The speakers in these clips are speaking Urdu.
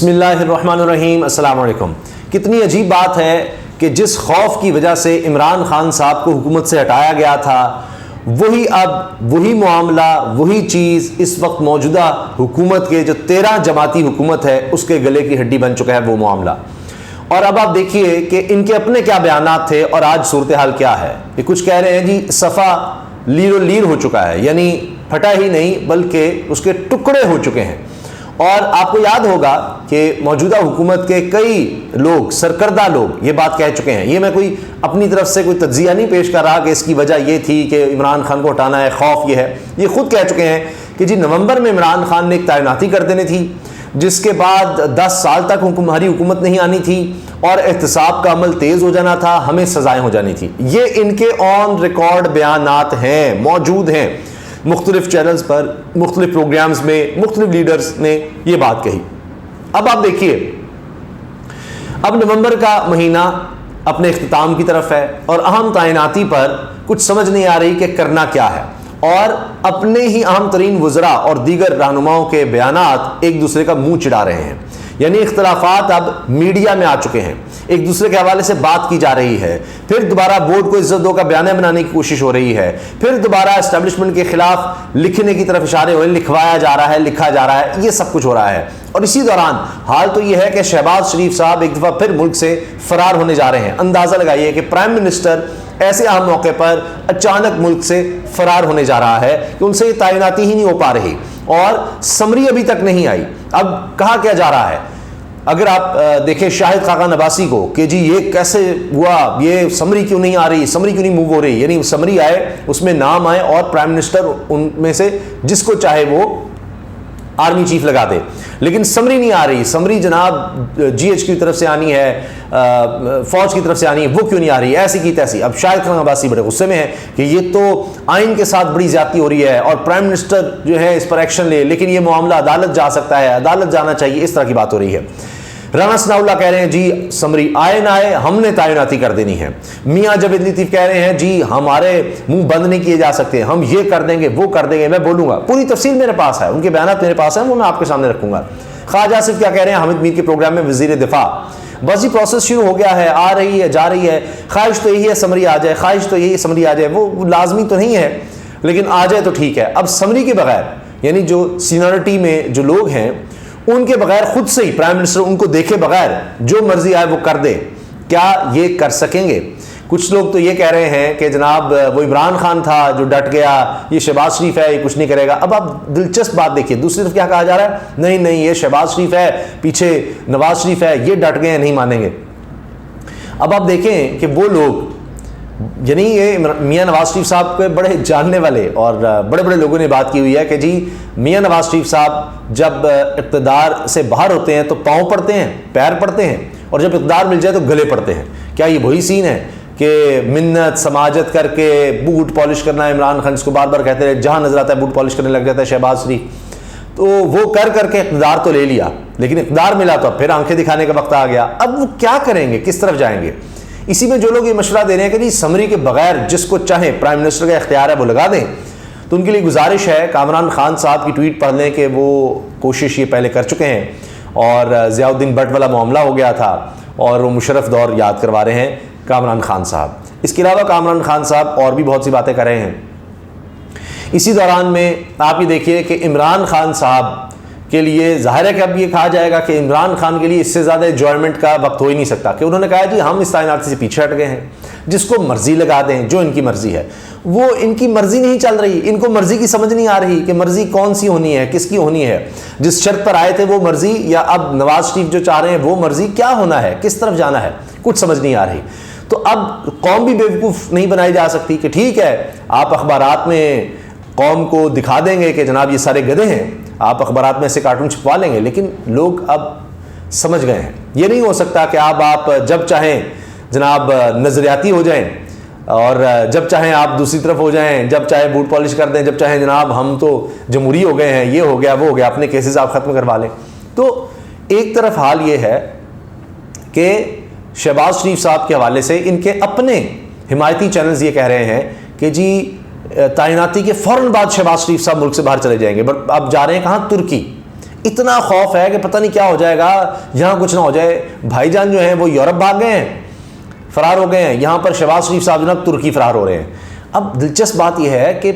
بسم اللہ الرحمن الرحیم۔ السلام علیکم۔ کتنی عجیب بات ہے کہ جس خوف کی وجہ سے عمران خان صاحب کو حکومت سے ہٹایا گیا تھا، وہی معاملہ، وہی چیز اس وقت موجودہ حکومت کے جو 13 جماعتی حکومت ہے اس کے گلے کی ہڈی بن چکا ہے وہ معاملہ۔ اور اب آپ دیکھیے کہ ان کے اپنے کیا بیانات تھے اور آج صورتحال کیا ہے۔ یہ کچھ کہہ رہے ہیں جی صفا لیر و لیر ہو چکا ہے، یعنی پھٹا ہی نہیں بلکہ اس کے ٹکڑے ہو چکے ہیں۔ اور آپ کو یاد ہوگا کہ موجودہ حکومت کے کئی لوگ، سرکردہ لوگ یہ بات کہہ چکے ہیں۔ یہ میں کوئی اپنی طرف سے کوئی تجزیہ نہیں پیش کر رہا کہ اس کی وجہ یہ تھی کہ عمران خان کو ہٹانا ہے، خوف یہ ہے۔ یہ خود کہہ چکے ہیں کہ جی نومبر میں عمران خان نے ایک تعیناتی کر دینی تھی، جس کے بعد 10 سال تک ہماری حکومت نہیں آنی تھی اور احتساب کا عمل تیز ہو جانا تھا، ہمیں سزائیں ہو جانی تھی۔ یہ ان کے آن ریکارڈ بیانات ہیں، موجود ہیں مختلف چینلز پر، مختلف پروگرامز میں، مختلف لیڈرز نے یہ بات کہی۔ اب آپ دیکھیے، اب نومبر کا مہینہ اپنے اختتام کی طرف ہے اور اہم تعیناتی پر کچھ سمجھ نہیں آ رہی کہ کرنا کیا ہے، اور اپنے ہی اہم ترین وزراء اور دیگر رہنماؤں کے بیانات ایک دوسرے کا منہ چڑھا رہے ہیں۔ یعنی اختلافات اب میڈیا میں آ چکے ہیں، ایک دوسرے کے حوالے سے بات کی جا رہی ہے، پھر دوبارہ بورڈ کو عزت دو کا بیانیہ بنانے کی کوشش ہو رہی ہے، پھر دوبارہ اسٹیبلشمنٹ کے خلاف لکھنے کی طرف اشارے ہوئے، لکھوایا جا رہا ہے، لکھا جا رہا ہے، یہ سب کچھ ہو رہا ہے۔ اور اسی دوران حال تو یہ ہے کہ شہباز شریف صاحب ایک دفعہ پھر ملک سے فرار ہونے جا رہے ہیں۔ اندازہ لگائیے کہ پرائم منسٹر ایسے اہم موقع پر اچانک ملک سے فرار ہونے جا رہا ہے کہ ان سے یہ تعیناتی ہی نہیں ہو پا رہی، اور سمری ابھی تک نہیں آئی۔ اب کہا کیا جا رہا ہے؟ اگر آپ دیکھیں شاہد خاقان عباسی کو کہ جی یہ کیسے ہوا، یہ سمری کیوں نہیں آ رہی، سمری کیوں نہیں موو ہو رہی، یعنی سمری آئے، اس میں نام آئے اور پرائم منسٹر ان میں سے جس کو چاہے وہ آرمی چیف لگا دے، لیکن سمری نہیں آ رہی۔ سمری جناب جی ایچ کی طرف سے آنی ہے، فوج کی طرف سے آنی ہے، وہ کیوں نہیں آ رہی، ایسی کی تیسی۔ اب شاہد خاقان عباسی بڑے غصے میں ہیں کہ یہ تو آئین کے ساتھ بڑی زیادتی ہو رہی ہے اور پرائم منسٹر جو ہے اس پر ایکشن لے، لیکن یہ معاملہ عدالت جا سکتا ہے، عدالت جانا چاہیے، اس طرح کی بات ہو رہی ہے۔ رانا ثناء اللہ کہہ رہے ہیں جی سمری آئے نہ آئے ہم نے تعیناتی کر دینی ہے۔ میاں جاوید لطیف کہہ رہے ہیں جی ہمارے منہ بند نہیں کیے جا سکتے، ہم یہ کر دیں گے، وہ کر دیں گے، میں بولوں گا، پوری تفصیل میرے پاس ہے، ان کے بیانات میرے پاس ہیں، وہ میں آپ کے سامنے رکھوں گا۔ خواجہ آصف کیا کہہ رہے ہیں حامد میر کے پروگرام میں، وزیر دفاع بس یہ پروسیس شروع ہو گیا ہے، آ رہی ہے، جا رہی ہے، خواہش تو یہی ہے سمری آ جائے، خواہش تو یہی سمری آ جائے، وہ لازمی تو نہیں ہے لیکن آ جائے تو ٹھیک ہے۔ اب سمری کے بغیر، یعنی جو سینیورٹی میں جو لوگ ہیں ان کے بغیر، خود سے ہی پرائم منسٹر ان کو دیکھے بغیر جو مرضی آئے وہ کر دے، کیا یہ کر سکیں گے؟ کچھ لوگ تو یہ کہہ رہے ہیں کہ جناب وہ عمران خان تھا جو ڈٹ گیا، یہ شہباز شریف ہے یہ کچھ نہیں کرے گا۔ اب آپ دلچسپ بات دیکھیے، دوسری طرف کیا کہا جا رہا ہے، نہیں نہیں یہ شہباز شریف ہے، پیچھے نواز شریف ہے، یہ ڈٹ گئے ہیں، نہیں مانیں گے۔ اب آپ دیکھیں کہ وہ لوگ، یعنی یہ میاں نواز شریف صاحب کے بڑے جاننے والے اور بڑے بڑے لوگوں نے بات کی ہوئی ہے کہ جی میاں نواز شریف صاحب جب اقتدار سے باہر ہوتے ہیں تو پاؤں پڑتے ہیں، پیر پڑتے ہیں، اور جب اقتدار مل جائے تو گلے پڑتے ہیں۔ کیا یہ وہی سین ہے کہ منت سماجت کر کے بوٹ پالش کرنا ہے؟ عمران خان جس کو بار بار کہتے ہیں، جہاں نظر آتا ہے بوٹ پالش کرنے لگ جاتا ہے شہباز شریف، تو وہ کر کر کے اقتدار تو لے لیا، لیکن اقتدار ملا تو پھر آنکھیں دکھانے کا وقت آ گیا۔ اب وہ کیا کریں گے، کس طرف جائیں گے؟ اسی میں جو لوگ یہ مشورہ دے رہے ہیں کہ جی سمری کے بغیر جس کو چاہیں پرائم منسٹر کا اختیار ہے وہ لگا دیں، تو ان کے لیے گزارش ہے کہ عمران خان صاحب کی ٹویٹ پڑھ لیں کہ وہ کوشش یہ پہلے کر چکے ہیں، اور ضیاء الدین بٹ والا معاملہ ہو گیا تھا اور وہ مشرف دور یاد کروا رہے ہیں کامران خان صاحب۔ اس کے علاوہ کامران خان صاحب اور بھی بہت سی باتیں کر رہے ہیں۔ اسی دوران میں آپ یہ دیکھیے کہ عمران خان صاحب کے لیے ظاہر ہے کہ اب یہ کہا جائے گا کہ عمران خان کے لیے اس سے زیادہ انجوائمنٹ کا وقت ہو ہی نہیں سکتا کہ انہوں نے کہا جی ہم اس تعیناتی سے پیچھے ہٹ گئے ہیں، جس کو مرضی لگا دیں، جو ان کی مرضی ہے۔ وہ ان کی مرضی نہیں چل رہی، ان کو مرضی کی سمجھ نہیں آ رہی کہ مرضی کون سی ہونی ہے، کس کی ہونی ہے، جس شرط پر آئے تھے وہ مرضی، یا اب نواز شریف جو چاہ رہے ہیں وہ مرضی، کیا ہونا ہے، کس طرف جانا ہے، کچھ سمجھ نہیں آ رہی۔ تو اب قوم بھی بیوقوف نہیں بنائی جا سکتی کہ ٹھیک ہے آپ اخبارات میں قوم کو دکھا دیں گے کہ جناب یہ سارے گدھے ہیں، آپ اخبارات میں سے کارٹون چھپوا لیں گے، لیکن لوگ اب سمجھ گئے ہیں۔ یہ نہیں ہو سکتا کہ آپ جب چاہیں جناب نظریاتی ہو جائیں اور جب چاہیں آپ دوسری طرف ہو جائیں، جب چاہے بوٹ پالش کر دیں، جب چاہیں جناب ہم تو جمہوری ہو گئے ہیں، یہ ہو گیا وہ ہو گیا، اپنے کیسز آپ ختم کروا لیں۔ تو ایک طرف حال یہ ہے کہ شہباز شریف صاحب کے حوالے سے ان کے اپنے حمایتی چینلز یہ کہہ رہے ہیں کہ جی تعیناتی کے فوراً بعد شہباز شریف صاحب ملک سے باہر چلے جائیں گے، بٹ اب جا رہے ہیں کہاں؟ ترکی۔ اتنا خوف ہے کہ پتہ نہیں کیا ہو جائے گا, یہاں کچھ نہ ہو جائے. بھائی جان جو ہیں وہ یورپ بھاگ گئے ہیں, فرار ہو گئے ہیں, یہاں پر شہباز شریف صاحب جناب ترکی فرار ہو رہے ہیں. اب دلچسپ بات یہ ہے کہ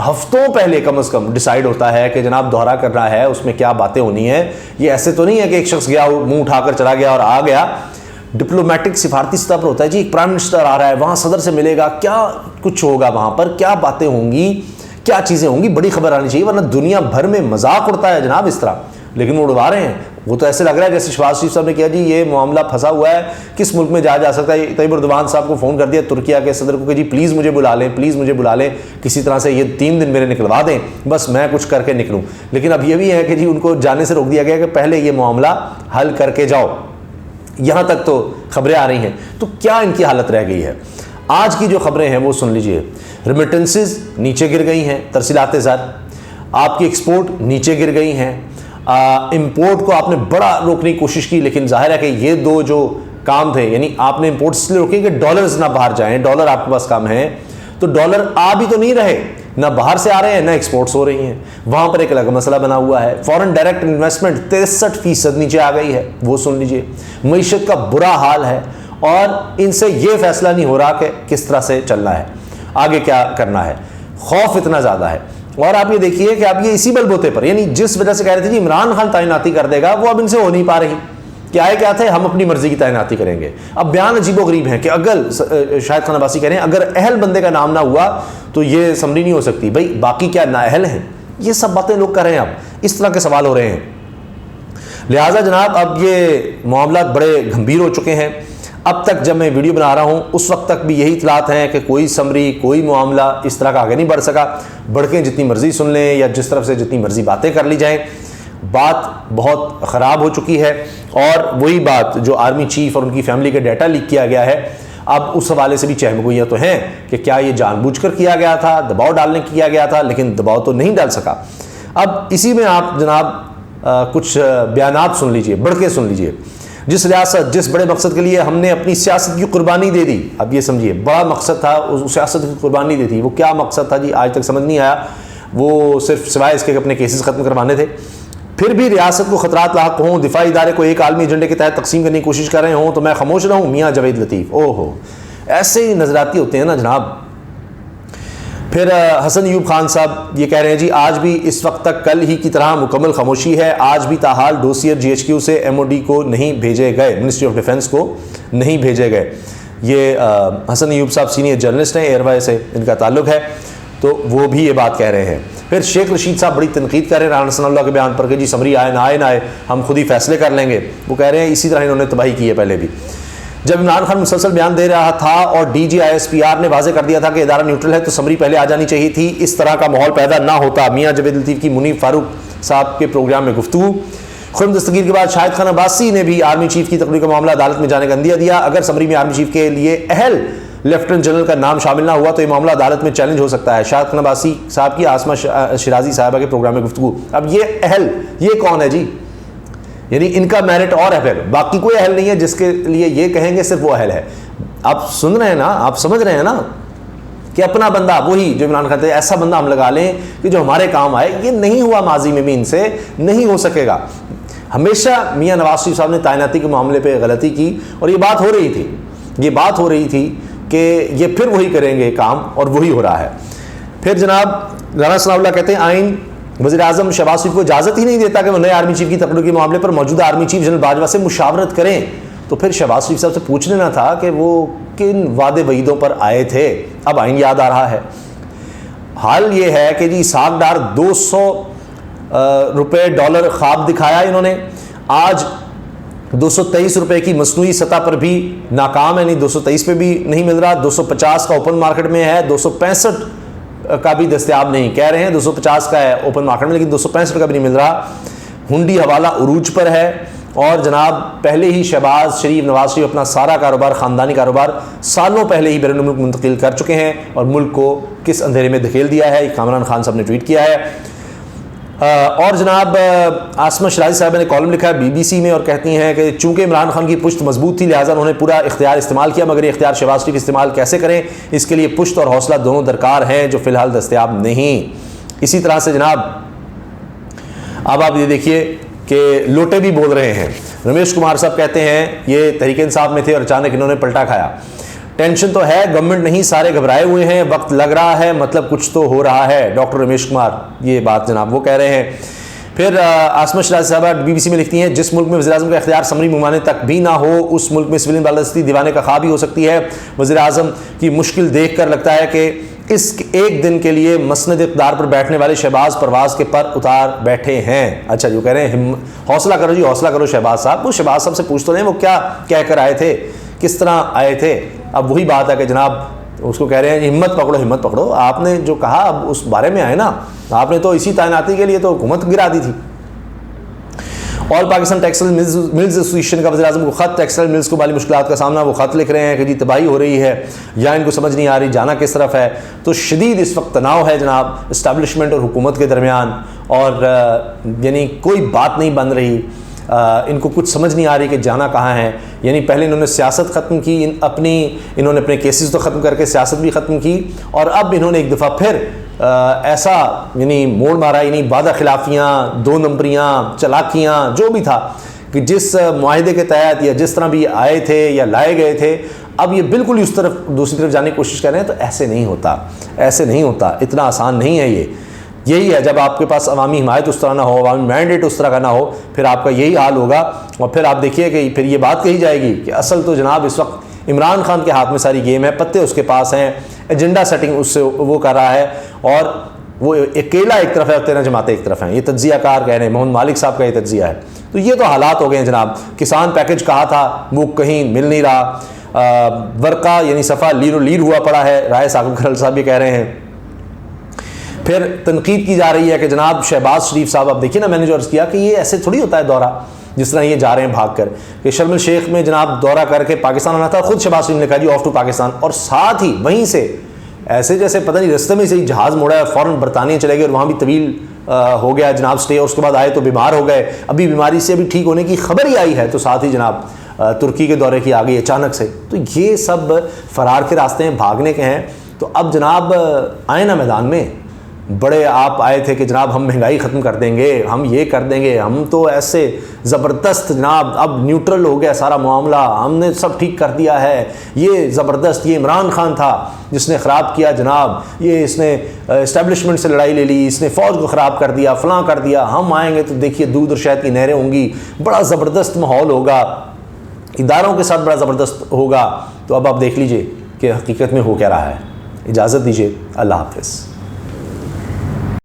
ہفتوں پہلے کم از کم ڈیسائیڈ ہوتا ہے کہ جناب دورہ کرنا ہے, اس میں کیا باتیں ہونی ہیں. یہ ایسے تو نہیں ہے کہ ایک شخص گیا منہ اٹھا کر چلا گیا اور آ گیا. ڈپلومیٹک سفارتی سطح پر ہوتا ہے جی, ایک پرائم منسٹر آ رہا ہے, وہاں صدر سے ملے گا, کیا کچھ ہوگا وہاں پر, کیا باتیں ہوں گی, کیا چیزیں ہوں گی, بڑی خبر آنی چاہیے, ورنہ دنیا بھر میں مذاق اڑتا ہے جناب اس طرح. لیکن وہ اڑوا رہے ہیں. وہ تو ایسے لگ رہا ہے جیسے شہباز شریف صاحب نے کیا جی یہ معاملہ پھنسا ہوا ہے, کس ملک میں جا سکتا ہے. طیب اردوان صاحب کو فون کر دیا ترکیہ کے صدر کو کہ جی پلیز مجھے بلا لیں, پلیز مجھے بلا لیں, کسی طرح سے یہ 3 دن میرے نکلوا دیں, بس میں کچھ کر کے نکلوں. لیکن اب یہ بھی ہے کہ جی ان کو جانے سے روک دیا گیا کہ پہلے یہ معاملہ حل کر کے جاؤ. یہاں تک تو خبریں آ رہی ہیں. تو کیا ان کی حالت رہ گئی ہے؟ آج کی جو خبریں ہیں وہ سن لیجئے. ریمیٹنسز نیچے گر گئی ہیں, ترسیلات زر. آپ کی ایکسپورٹ نیچے گر گئی ہیں. امپورٹ کو آپ نے بڑا روکنے کی کوشش کی, لیکن ظاہر ہے کہ یہ دو جو کام تھے, یعنی آپ نے امپورٹ اس لیے روکے کہ ڈالرز نہ باہر جائیں, ڈالر آپ کے پاس کم ہیں, تو ڈالر آ بھی تو نہیں رہے, نہ باہر سے آ رہے ہیں نہ ایکسپورٹس ہو رہی ہیں. وہاں پر ایک الگ مسئلہ بنا ہوا ہے. فورن ڈائریکٹ انویسٹمنٹ 63% نیچے آ گئی ہے, وہ سن لیجئے. معیشت کا برا حال ہے اور ان سے یہ فیصلہ نہیں ہو رہا کہ کس طرح سے چلنا ہے, آگے کیا کرنا ہے. خوف اتنا زیادہ ہے. اور آپ یہ دیکھیے کہ آپ یہ اسی بل بوتے پر, یعنی جس وجہ سے کہہ رہے تھے جی عمران خان تعیناتی کر دے گا, وہ اب ان سے ہو نہیں پا رہی. کیا تھے, ہم اپنی مرضی کی تعیناتی کریں گے. اب بیان عجیب و غریب ہیں کہ اگر شاہد خان عباسی کہہ رہے ہیں اگر اہل بندے کا نام نہ ہوا تو یہ اسمبلی نہیں ہو سکتی. بھائی باقی کیا نااہل ہیں؟ یہ سب باتیں لوگ کر رہے ہیں. اب اس طرح کے سوال ہو رہے ہیں. لہٰذا جناب اب یہ معاملات بڑے گھمبیر ہو چکے ہیں. اب تک جب میں ویڈیو بنا رہا ہوں اس وقت تک بھی یہی اطلاعات ہیں کہ کوئی سمری, کوئی معاملہ اس طرح کا آگے نہیں بڑھ سکا. بڑھکیں جتنی مرضی سن لیں یا جس طرف سے جتنی مرضی باتیں کر لی جائیں, بات بہت خراب ہو چکی ہے. اور وہی بات جو آرمی چیف اور ان کی فیملی کا ڈیٹا لیک کیا گیا ہے, اب اس حوالے سے بھی چہمگوئیاں تو ہیں کہ کیا یہ جان بوجھ کر کیا گیا تھا, دباؤ ڈالنے کیا گیا تھا, لیکن دباؤ تو نہیں ڈال سکا. اب اسی میں آپ جناب کچھ بیانات سن لیجئے, بڑھ کے سن لیجئے. جس ریاست, جس بڑے مقصد کے لیے ہم نے اپنی سیاست کی قربانی دے دی, اب یہ سمجھیے بڑا مقصد تھا, اس سیاست کی قربانی دی تھی. وہ کیا مقصد تھا جی آج تک سمجھ نہیں آیا. وہ صرف سوائے اس کے اپنے کیسز ختم کروانے تھے. پھر بھی ریاست کو خطرات لاحق ہوں, دفاعی ادارے کو ایک عالمی ایجنڈے کے تحت تقسیم کرنے کی کوشش کر رہے ہوں تو میں خاموش رہوں. میاں جاوید لطیف, اوہو ایسے ہی نظراتی ہوتے ہیں نا جناب. پھر حسن ایوب خان صاحب یہ کہہ رہے ہیں جی آج بھی اس وقت تک کل ہی کی طرح مکمل خاموشی ہے. آج بھی تاحال ڈوسیئر GHQ سے MOD کو نہیں بھیجے گئے, منسٹری آف ڈیفنس کو نہیں بھیجے گئے. یہ حسن ایوب صاحب سینئر جرنلسٹ ہیں, ایئر وائی سے ان کا تعلق ہے, تو وہ بھی یہ بات کہہ رہے ہیں. پھر شیخ رشید صاحب بڑی تنقید کر رہے ہیں رانا ثناء اللہ کے بیان پر کہ جی سمری آئے نہ آئے ہم خود ہی فیصلے کر لیں گے. وہ کہہ رہے ہیں اسی طرح انہوں نے تباہی کی ہے پہلے بھی. جب عمران خان مسلسل بیان دے رہا تھا اور DG ISPR نے واضح کر دیا تھا کہ ادارہ نیوٹرل ہے تو سمری پہلے آ جانی چاہیے تھی, اس طرح کا ماحول پیدا نہ ہوتا. میاں جاوید لطیف کی منیب فاروق صاحب کے پروگرام میں گفتگو. خرم دستگیر کے بعد شاہد خان عباسی نے بھی آرمی چیف کی تقرری کا معاملہ عدالت میں جانے کا اندیہ دیا. اگر سمری میں آرمی چیف کے لیے اہل لیفٹننٹ جنرل کا نام شامل نہ ہوا تو یہ معاملہ عدالت میں چیلنج ہو سکتا ہے. شاہد خان عباسی صاحب کی عاصمہ شیرازی صاحبہ کے پروگرام میں گفتگو. اب یہ اہل یہ کون ہے جی؟ یعنی ان کا میرٹ اور ہے, پھر باقی کوئی اہل نہیں ہے جس کے لیے یہ کہیں گے صرف وہ اہل ہے. آپ سن رہے ہیں نا, آپ سمجھ رہے ہیں نا کہ اپنا بندہ وہی جو عمران خان, ایسا بندہ ہم لگا لیں کہ جو ہمارے کام آئے. یہ نہیں ہوا ماضی میں بھی, ان سے نہیں ہو سکے گا. ہمیشہ میاں نواز شریف صاحب نے تعیناتی کے معاملے پہ غلطی کی اور یہ بات ہو رہی تھی کہ یہ پھر وہی کریں گے کام, اور وہی ہو رہا ہے. پھر جناب رانا ثناء اللہ کہتے ہیں آئین وزیر اعظم شہباز شریف کو اجازت ہی نہیں دیتا کہ وہ نئے آرمی چیف کی تقرری کے معاملے پر موجودہ آرمی چیف جنرل باجوہ سے مشاورت کریں. تو پھر شہباز شریف صاحب سے پوچھ لینا تھا کہ وہ کن وعدے وعیدوں پر آئے تھے. اب آئین یاد آ رہا ہے. حال یہ ہے کہ جی اسحاق ڈار 200 روپے ڈالر خواب دکھایا انہوں نے. آج 223 روپے کی مصنوعی سطح پر بھی ناکام ہے, نہیں 223 پہ بھی نہیں مل رہا, 250 کا اوپن مارکیٹ میں ہے, 265 کا بھی دستیاب نہیں. کہہ رہے ہیں 250 کا ہے اوپن مارکیٹ میں, لیکن 265 کا بھی نہیں مل رہا. ہنڈی حوالہ عروج پر ہے. اور جناب پہلے ہی شہباز شریف, نواز شریف اپنا سارا کاروبار, خاندانی کاروبار سالوں پہلے ہی بیرون ملک منتقل کر چکے ہیں اور ملک کو کس اندھیرے میں دھکیل دیا ہے. کامران خان صاحب نے ٹویٹ کیا ہے. اور جناب عاصمہ شیرازی صاحبہ نے کالم لکھا ہے BBC میں اور کہتی ہیں کہ چونکہ عمران خان کی پشت مضبوط تھی لہٰذا انہوں نے پورا اختیار استعمال کیا, مگر یہ اختیار شہباز شریف استعمال کیسے کریں, اس کے لیے پشت اور حوصلہ دونوں درکار ہیں جو فی الحال دستیاب نہیں. اسی طرح سے جناب اب آپ یہ دیکھیے کہ لوٹے بھی بول رہے ہیں. رمیش کمار صاحب کہتے ہیں یہ تحریک انصاف میں تھے اور اچانک انہوں نے پلٹا کھایا. ٹینشن تو ہے, گورنمنٹ نہیں, سارے گھبرائے ہوئے ہیں, وقت لگ رہا ہے, مطلب کچھ تو ہو رہا ہے. ڈاکٹر رمیش کمار یہ بات جناب وہ کہہ رہے ہیں. پھر عاصمہ شرازی صاحبہ BBC میں لکھتی ہیں جس ملک میں وزیراعظم کا اختیار سمری ممانعت تک بھی نہ ہو اس ملک میں سویلین بالادستی دیوانے کا خواب ہی ہو سکتی ہے. وزیراعظم کی مشکل دیکھ کر لگتا ہے کہ اس ایک دن کے لیے مسند اقتدار پر بیٹھنے والے شہباز پرواز کے پر اتار بیٹھے ہیں. اچھا جو کہہ رہے ہیں حوصلہ کرو جی, حوصلہ کرو شہباز صاحب. وہ شہباز صاحب سے پوچھ تو نہیں وہ کیا کہہ کر آئے تھے, کس طرح آئے تھے. اب وہی بات ہے کہ جناب اس کو کہہ رہے ہیں ہمت پکڑو ہمت پکڑو. آپ نے جو کہا اب اس بارے میں آئے نا, آپ نے تو اسی تعیناتی کے لیے تو حکومت گرا دی تھی. آل پاکستان ٹیکسٹائل ملز ایسوسیشن کا وزیراعظم کو خط, ٹیکسٹائل ملز کو مالی مشکلات کا سامنا, وہ خط لکھ رہے ہیں کہ جی تباہی ہو رہی ہے یا ان کو سمجھ نہیں آ رہی جانا کس طرف ہے. تو شدید اس وقت تناؤ ہے جناب اسٹیبلشمنٹ اور حکومت کے درمیان, اور یعنی کوئی بات نہیں بن رہی, ان کو کچھ سمجھ نہیں آ رہی کہ جانا کہاں ہے. یعنی پہلے انہوں نے سیاست ختم کی, انہوں نے اپنے کیسز تو ختم کر کے سیاست بھی ختم کی, اور اب انہوں نے ایک دفعہ پھر ایسا یعنی موڑ مارا, یعنی وعدہ خلافیاں, دو نمبریاں, چلاکیاں جو بھی تھا کہ جس معاہدے کے تحت یا جس طرح بھی آئے تھے یا لائے گئے تھے, اب یہ بالکل اس طرف دوسری طرف جانے کی کوشش کر رہے ہیں. تو ایسے نہیں ہوتا, ایسے نہیں ہوتا, اتنا آسان نہیں ہے یہ. یہی ہے جب آپ کے پاس عوامی حمایت اس طرح نہ ہو, عوامی مینڈیٹ اس طرح کا نہ ہو, پھر آپ کا یہی حال ہوگا. اور پھر آپ دیکھیے کہ پھر یہ بات کہی جائے گی کہ اصل تو جناب اس وقت عمران خان کے ہاتھ میں ساری گیم ہے, پتے اس کے پاس ہیں, ایجنڈا سیٹنگ اس سے وہ کر رہا ہے, اور وہ اکیلا ایک طرف ہے اور 13 جماعتیں ایک طرف ہیں. یہ تجزیہ کار کہہ رہے ہیں, محمد مالک صاحب کا یہ تجزیہ ہے. تو یہ تو حالات ہو گئے ہیں جناب. کسان پیکج کہا تھا وہ کہیں مل نہیں رہا, ورقہ یعنی صفحہ لیر ہوا پڑا ہے, رائے ثاقب کھرل صاحب یہ کہہ رہے ہیں. پھر تنقید کی جا رہی ہے کہ جناب شہباز شریف صاحب, اب دیکھیے نا میں نے جو عرض کیا کہ یہ ایسے تھوڑی ہوتا ہے دورہ جس طرح یہ جا رہے ہیں بھاگ کر, کہ شرم الشیخ میں جناب دورہ کر کے پاکستان آنا تھا, خود شہباز شریف نے کہا جی آف ٹو پاکستان, اور ساتھ ہی وہیں سے ایسے جیسے پتہ نہیں رستے میں سے جہاز موڑا ہے, فوراً برطانیہ چلے گئے اور وہاں بھی طویل ہو گیا جناب اسٹے, اور اس کے بعد آئے تو بیمار ہو گئے, ابھی بیماری سے ابھی ٹھیک ہونے کی خبر ہی آئی ہے, تو ساتھ ہی جناب ترکی کے دورے کی آ گئی اچانک سے. تو یہ سب فرار کے راستے ہیں, بھاگنے کے ہیں. تو اب جناب آئے نا میدان میں, بڑے آپ آئے تھے کہ جناب ہم مہنگائی ختم کر دیں گے, ہم یہ کر دیں گے, ہم تو ایسے زبردست جناب اب نیوٹرل ہو گیا سارا معاملہ, ہم نے سب ٹھیک کر دیا ہے, یہ زبردست, یہ عمران خان تھا جس نے خراب کیا جناب, یہ اس نے اسٹیبلشمنٹ سے لڑائی لے لی, اس نے فوج کو خراب کر دیا, فلاں کر دیا, ہم آئیں گے تو دیکھیے دودھ اور شہد کی نہریں ہوں گی, بڑا زبردست ماحول ہوگا, اداروں کے ساتھ بڑا زبردست ہوگا. تو اب آپ دیکھ لیجئے کہ حقیقت میں ہو کیا رہا ہے. اجازت دیجیے, اللہ حافظ.